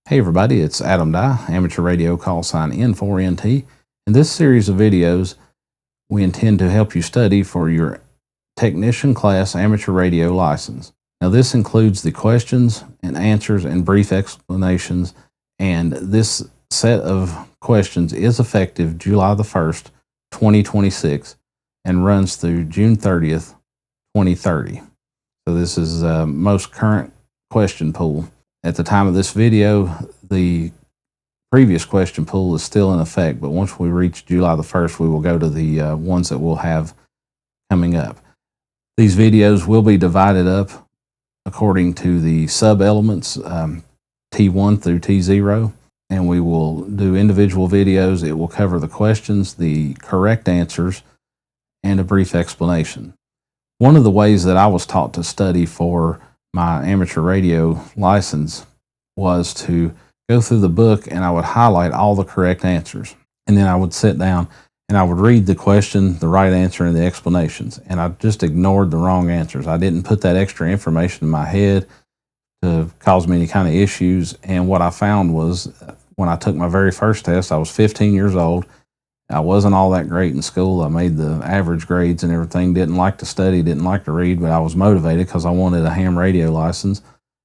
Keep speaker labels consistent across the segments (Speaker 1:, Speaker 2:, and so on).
Speaker 1: Hey everybody, it's Adam Dye, amateur radio call sign N4NT. In this series of videos, we intend to help you study for your technician class amateur radio license. Now this includes the questions and answers and brief explanations, and this set of questions is effective July the 1st, 2026 and runs through June 30th, 2030. So this is the most current question pool. At the time of this video, the previous question pool is still in effect, but once we reach July the 1st, we will go to the ones that we'll have coming up. These videos will be divided up according to the sub-elements, T1 through T0, and we will do individual videos. It will cover the questions, the correct answers, and a brief explanation. One of the ways that I was taught to study for my amateur radio license was to go through the book and I would highlight all the correct answers. And then I would sit down and I would read the question, the right answer, and the explanations. And I just ignored the wrong answers. I didn't put that extra information in my head to cause me any kind of issues. And what I found was when I took my very first test, I was 15 years old. I wasn't all that great in school. I made the average grades and everything. Didn't like to study, didn't like to read, but I was motivated because I wanted a ham radio license.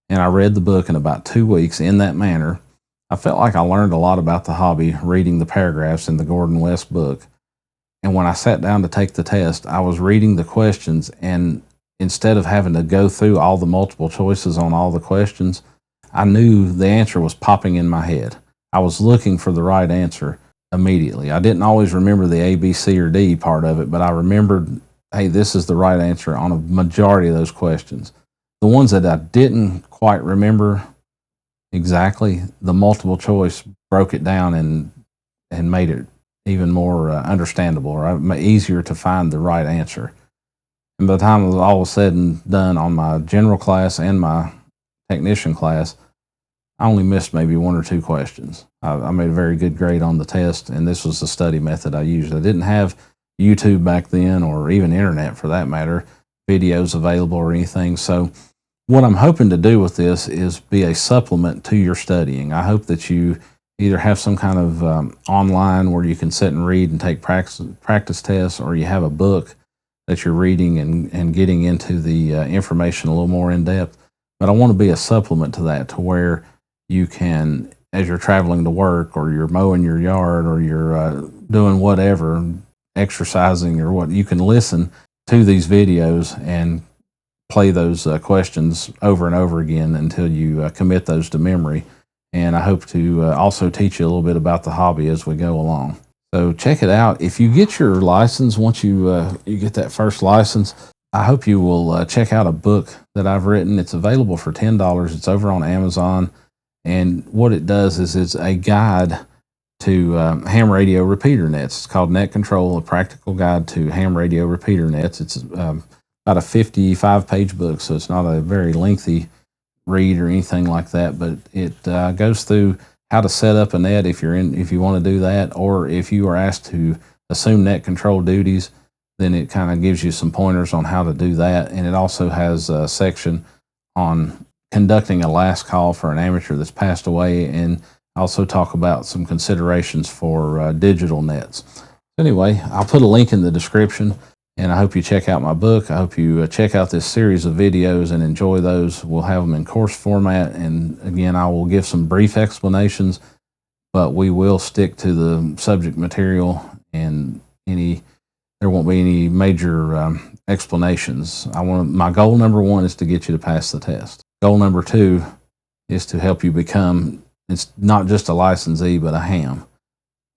Speaker 1: And I read the book in about 2 weeks in that manner. I felt like I learned a lot about the hobby reading the paragraphs in the Gordon West book. And when I sat down to take the test, I was reading the questions, and instead of having to go through all the multiple choices on all the questions, I knew the answer was popping in my head. I was looking for the right answer immediately. I didn't always remember the A, B, C, or D part of it, but I remembered, hey, this is the right answer on a majority of those questions. The ones that I didn't quite remember exactly, the multiple choice broke it down and made it even more understandable, or easier to find the right answer. And by the time it was all said and done on my general class and my technician class, I only missed maybe 1 or 2 questions. I made a very good grade on the test, and this was the study method I used. I didn't have YouTube back then, or even internet for that matter, videos available or anything. So what I'm hoping to do with this is be a supplement to your studying. I hope that you either have some kind of online where you can sit and read and take practice tests, or you have a book that you're reading and getting into the information a little more in depth. But I want to be a supplement to that, to where you can, as you're traveling to work, or you're mowing your yard, or you're doing whatever, exercising or what, you can listen to these videos and play those questions over and over again until you commit those to memory. And I hope to also teach you a little bit about the hobby as we go along. So check it out. If you get your license, once you get that first license, I hope you will check out a book that I've written. It's available for $10. It's over on Amazon. And what it does is it's a guide to ham radio repeater nets. It's called Net Control, a practical guide to ham radio repeater nets. It's about a 55-page book, so it's not a very lengthy read or anything like that, but it goes through how to set up a net if you want to do that, or if you are asked to assume net control duties, then it kind of gives you some pointers on how to do that. And it also has a section on conducting a last call for an amateur that's passed away, and also talk about some considerations for digital nets. Anyway, I'll put a link in the description, and I hope you check out my book. I hope you check out this series of videos and enjoy those. We'll have them in course format, and again, I will give some brief explanations, but we will stick to the subject material, and there won't be any major explanations. My goal number 1 is to get you to pass the test. Goal number 2 is to help you become, it's not just a licensee, but a ham.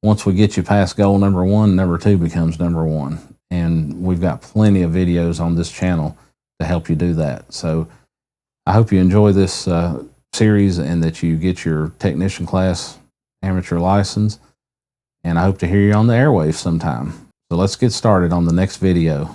Speaker 1: Once we get you past goal number 1, number 2 becomes number 1. And we've got plenty of videos on this channel to help you do that. So I hope you enjoy this series, and that you get your technician class amateur license. And I hope to hear you on the airwaves sometime. So let's get started on the next video.